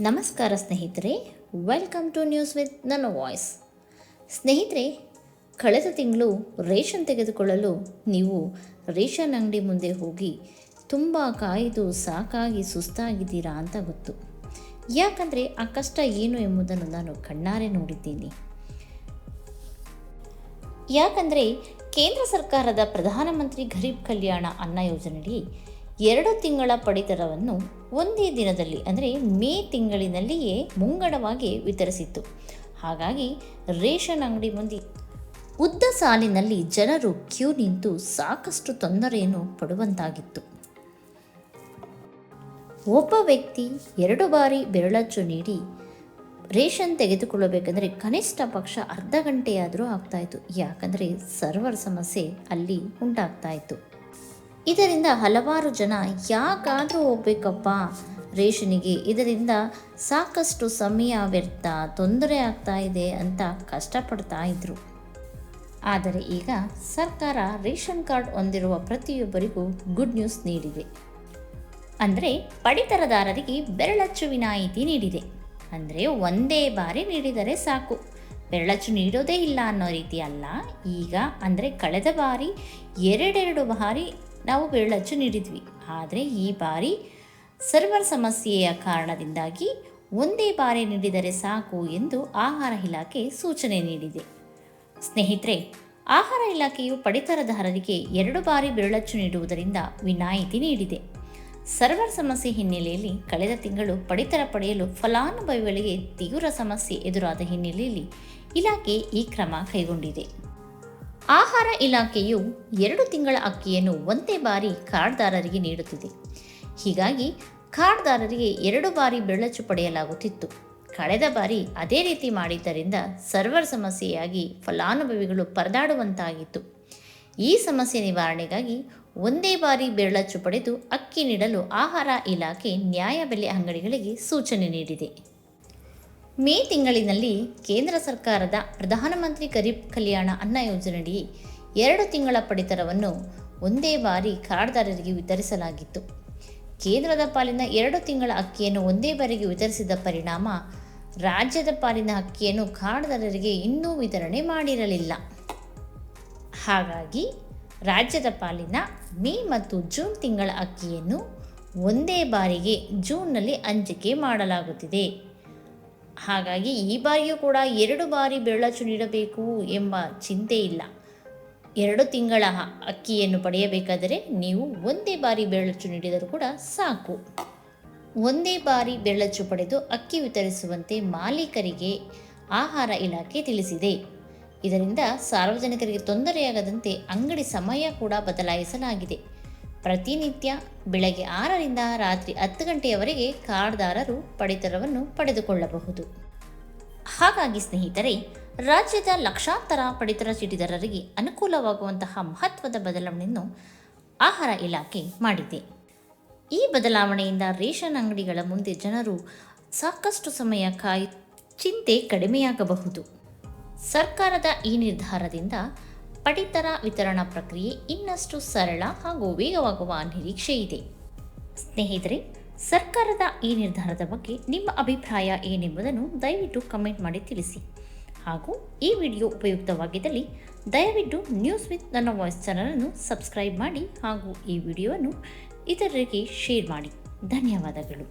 ನಮಸ್ಕಾರ ಸ್ನೇಹಿತರೆ, welcome two news with ನನ್ನ ವಾಯ್ಸ್. ಸ್ನೇಹಿತರೆ, ಕಳೆದ ತಿಂಗಳು ರೇಷನ್ ತೆಗೆದುಕೊಳ್ಳಲು ನೀವು ರೇಷನ್ ಅಂಗಡಿ ಮುಂದೆ ಹೋಗಿ ತುಂಬ ಕಾಯ್ದು ಸಾಕಾಗಿ ಸುಸ್ತಾಗಿದ್ದೀರಾ ಅಂತ ಗೊತ್ತು. ಯಾಕಂದರೆ ಆ ಕಷ್ಟ ಏನು ಎಂಬುದನ್ನು ನಾನು ಕಣ್ಣಾರೆ ನೋಡಿದ್ದೀನಿ. ಯಾಕಂದರೆ ಕೇಂದ್ರ ಸರ್ಕಾರದ ಪ್ರಧಾನಮಂತ್ರಿ ಗರೀಬ್ ಕಲ್ಯಾಣ ಅನ್ನ ಯೋಜನೆಯಡಿ 2 ತಿಂಗಳ ಪಡಿತರವನ್ನು ಒಂದೇ ದಿನದಲ್ಲಿ ಅಂದರೆ ಮೇ ತಿಂಗಳಿನಲ್ಲಿಯೇ ಮುಂಗಡವಾಗಿ ವಿತರಿಸಿತ್ತು. ಹಾಗಾಗಿ ರೇಷನ್ ಅಂಗಡಿ ಮುಂದೆ ಉದ್ದ ಸಾಲಿನಲ್ಲಿ ಜನರು ಕ್ಯೂ ನಿಂತು ಸಾಕಷ್ಟು ತೊಂದರೆಯನ್ನು ಪಡುವಂತಾಗಿತ್ತು. ಒಬ್ಬ ವ್ಯಕ್ತಿ 2 ಬಾರಿ ಬೆರಳಚ್ಚು ನೀಡಿ ರೇಷನ್ ತೆಗೆದುಕೊಳ್ಳಬೇಕಂದ್ರೆ ಕನಿಷ್ಠ ಪಕ್ಷ ಅರ್ಧ ಗಂಟೆಯಾದರೂ ಆಗ್ತಾಯಿತ್ತು. ಯಾಕಂದರೆ ಸರ್ವರ್ ಸಮಸ್ಯೆ ಅಲ್ಲಿ ಉಂಟಾಗ್ತಾಯಿತ್ತು. ಇದರಿಂದ ಹಲವಾರು ಜನ ಯಾಕಾದರೂ ಹೋಗ್ಬೇಕಪ್ಪ ರೇಷನಿಗೆ, ಇದರಿಂದ ಸಾಕಷ್ಟು ಸಮಯ ವ್ಯರ್ಥ, ತೊಂದರೆ ಆಗ್ತಾ ಇದೆ ಅಂತ ಕಷ್ಟಪಡ್ತಾ ಇದ್ರು. ಆದರೆ ಈಗ ಸರ್ಕಾರ ರೇಷನ್ ಕಾರ್ಡ್ ಹೊಂದಿರುವ ಪ್ರತಿಯೊಬ್ಬರಿಗೂ ಗುಡ್ ನ್ಯೂಸ್ ನೀಡಿದೆ. ಅಂದರೆ ಪಡಿತರದಾರರಿಗೆ ಬೆರಳಚ್ಚು ವಿನಾಯಿತಿ ನೀಡಿದೆ. ಅಂದರೆ ಒಂದೇ ಬಾರಿ ನೀಡಿದರೆ ಸಾಕು, ಬೆರಳಚ್ಚು ನೀಡೋದೇ ಇಲ್ಲ ಅನ್ನೋ ರೀತಿ ಅಲ್ಲ. ಈಗ ಅಂದರೆ ಕಳೆದ ಬಾರಿ 2 ಬಾರಿ ನಾವು ಬೆರಳಚ್ಚು ನೀಡಿದ್ವಿ. ಆದರೆ ಈ ಬಾರಿ ಸರ್ವರ್ ಸಮಸ್ಯೆಯ ಕಾರಣದಿಂದಾಗಿ ಒಂದೇ ಬಾರಿ ನೀಡಿದರೆ ಸಾಕು ಎಂದು ಆಹಾರ ಇಲಾಖೆ ಸೂಚನೆ ನೀಡಿದೆ. ಸ್ನೇಹಿತರೆ, ಆಹಾರ ಇಲಾಖೆಯು ಪಡಿತರದಾರರಿಗೆ 2 ಬಾರಿ ಬೆರಳಚ್ಚು ನೀಡುವುದರಿಂದ ವಿನಾಯಿತಿ ನೀಡಿದೆ. ಸರ್ವರ್ ಸಮಸ್ಯೆ ಹಿನ್ನೆಲೆಯಲ್ಲಿ ಕಳೆದ ತಿಂಗಳು ಪಡಿತರ ಪಡೆಯಲು ಫಲಾನುಭವಿಗಳಿಗೆ ತೀವ್ರ ಸಮಸ್ಯೆ ಎದುರಾದ ಹಿನ್ನೆಲೆಯಲ್ಲಿ ಇಲಾಖೆ ಈ ಕ್ರಮ ಕೈಗೊಂಡಿದೆ. ಆಹಾರ ಇಲಾಖೆಯು 2 ತಿಂಗಳ ಅಕ್ಕಿಯನ್ನು ಒಂದೇ ಬಾರಿ ಕಾರ್ಡ್ದಾರರಿಗೆ ನೀಡುತ್ತಿದೆ. ಹೀಗಾಗಿ ಕಾರ್ಡ್ದಾರರಿಗೆ 2 ಬಾರಿ ಬೆರಳಚ್ಚು ಪಡೆಯಲಾಗುತ್ತಿತ್ತು. ಕಳೆದ ಬಾರಿ ಅದೇ ರೀತಿ ಮಾಡಿದ್ದರಿಂದ ಸರ್ವರ್ ಸಮಸ್ಯೆಯಾಗಿ ಫಲಾನುಭವಿಗಳು ಪರದಾಡುವಂತಾಗಿತ್ತು. ಈ ಸಮಸ್ಯೆ ನಿವಾರಣೆಗಾಗಿ ಒಂದೇ ಬಾರಿ ಬೆರಳಚ್ಚು ಪಡೆದು ಅಕ್ಕಿ ನೀಡಲು ಆಹಾರ ಇಲಾಖೆ ನ್ಯಾಯಬೆಲೆ ಅಂಗಡಿಗಳಿಗೆ ಸೂಚನೆ ನೀಡಿದೆ. ಮೇ ತಿಂಗಳಿನಲ್ಲಿ ಕೇಂದ್ರ ಸರ್ಕಾರದ ಪ್ರಧಾನಮಂತ್ರಿ ಗರೀಬ್ ಕಲ್ಯಾಣ ಅನ್ನ ಯೋಜನೆಯಡಿ 2 ತಿಂಗಳ ಪಡಿತರವನ್ನು ಒಂದೇ ಬಾರಿ ಕಾರ್ಡ್ದಾರರಿಗೆ ವಿತರಿಸಲಾಗಿತ್ತು. ಕೇಂದ್ರದ ಪಾಲಿನ 2 ತಿಂಗಳ ಅಕ್ಕಿಯನ್ನು ಒಂದೇ ಬಾರಿಗೆ ವಿತರಿಸಿದ ಪರಿಣಾಮ ರಾಜ್ಯದ ಪಾಲಿನ ಅಕ್ಕಿಯನ್ನು ಕಾರ್ಡ್ದಾರರಿಗೆ ಇನ್ನೂ ವಿತರಣೆ ಮಾಡಿರಲಿಲ್ಲ. ಹಾಗಾಗಿ ರಾಜ್ಯದ ಪಾಲಿನ ಮೇ ಮತ್ತು ಜೂನ್ ತಿಂಗಳ ಅಕ್ಕಿಯನ್ನು ಒಂದೇ ಬಾರಿಗೆ ಜೂನ್ನಲ್ಲಿ ಹಂಚಿಕೆ ಮಾಡಲಾಗುತ್ತಿದೆ. ಹಾಗಾಗಿ ಈ ಬಾರಿಯೂ ಕೂಡ 2 ಬಾರಿ ಬೆರಳಚ್ಚು ನೀಡಬೇಕು ಎಂಬ ಚಿಂತೆ ಇಲ್ಲ. 2 ತಿಂಗಳ ಅಕ್ಕಿಯನ್ನು ಪಡೆಯಬೇಕಾದರೆ ನೀವು ಒಂದೇ ಬಾರಿ ಬೆರಳಚ್ಚು ನೀಡಿದರೂ ಕೂಡ ಸಾಕು. ಒಂದೇ ಬಾರಿ ಬೆರಳಚ್ಚು ಪಡೆದು ಅಕ್ಕಿ ವಿತರಿಸುವಂತೆ ಮಾಲೀಕರಿಗೆ ಆಹಾರ ಇಲಾಖೆ ತಿಳಿಸಿದೆ. ಇದರಿಂದ ಸಾರ್ವಜನಿಕರಿಗೆ ತೊಂದರೆಯಾಗದಂತೆ ಅಂಗಡಿ ಸಮಯ ಕೂಡ ಬದಲಾಯಿಸಲಾಗಿದೆ. ಪ್ರತಿನಿತ್ಯ ಬೆಳಗ್ಗೆ 6ರಿಂದ ರಾತ್ರಿ 10 ಗಂಟೆಯವರೆಗೆ ಕಾರ್ಡ್ದಾರರು ಪಡಿತರವನ್ನು ಪಡೆದುಕೊಳ್ಳಬಹುದು. ಹಾಗಾಗಿ ಸ್ನೇಹಿತರೆ, ರಾಜ್ಯದ ಲಕ್ಷಾಂತರ ಪಡಿತರ ಚೀಟಿದಾರರಿಗೆ ಅನುಕೂಲವಾಗುವಂತಹ ಮಹತ್ವದ ಬದಲಾವಣೆಯನ್ನು ಆಹಾರ ಇಲಾಖೆ ಮಾಡಿದೆ. ಈ ಬದಲಾವಣೆಯಿಂದ ರೇಷನ್ ಅಂಗಡಿಗಳ ಮುಂದೆ ಜನರು ಸಾಕಷ್ಟು ಸಮಯ ಚಿಂತೆ ಕಡಿಮೆಯಾಗಬಹುದು. ಸರ್ಕಾರದ ಈ ನಿರ್ಧಾರದಿಂದ ಪಡಿತರ ವಿತರಣಾ ಪ್ರಕ್ರಿಯೆ ಇನ್ನಷ್ಟು ಸರಳ ಹಾಗೂ ವೇಗವಾಗುವ ನಿರೀಕ್ಷೆ ಇದೆ. ಸ್ನೇಹಿತರೆ, ಸರ್ಕಾರದ ಈ ನಿರ್ಧಾರದ ಬಗ್ಗೆ ನಿಮ್ಮ ಅಭಿಪ್ರಾಯ ಏನೆಂಬುದನ್ನು ದಯವಿಟ್ಟು ಕಮೆಂಟ್ ಮಾಡಿ ತಿಳಿಸಿ. ಹಾಗೂ ಈ ವಿಡಿಯೋ ಉಪಯುಕ್ತವಾಗಿದ್ದಲ್ಲಿ ದಯವಿಟ್ಟು ನ್ಯೂಸ್ ವಿತ್ ನನ್ನ ವಾಯ್ಸ್ ಚಾನಲನ್ನು ಸಬ್ಸ್ಕ್ರೈಬ್ ಮಾಡಿ ಹಾಗೂ ಈ ವಿಡಿಯೋವನ್ನು ಇತರರಿಗೆ ಶೇರ್ ಮಾಡಿ. ಧನ್ಯವಾದಗಳು.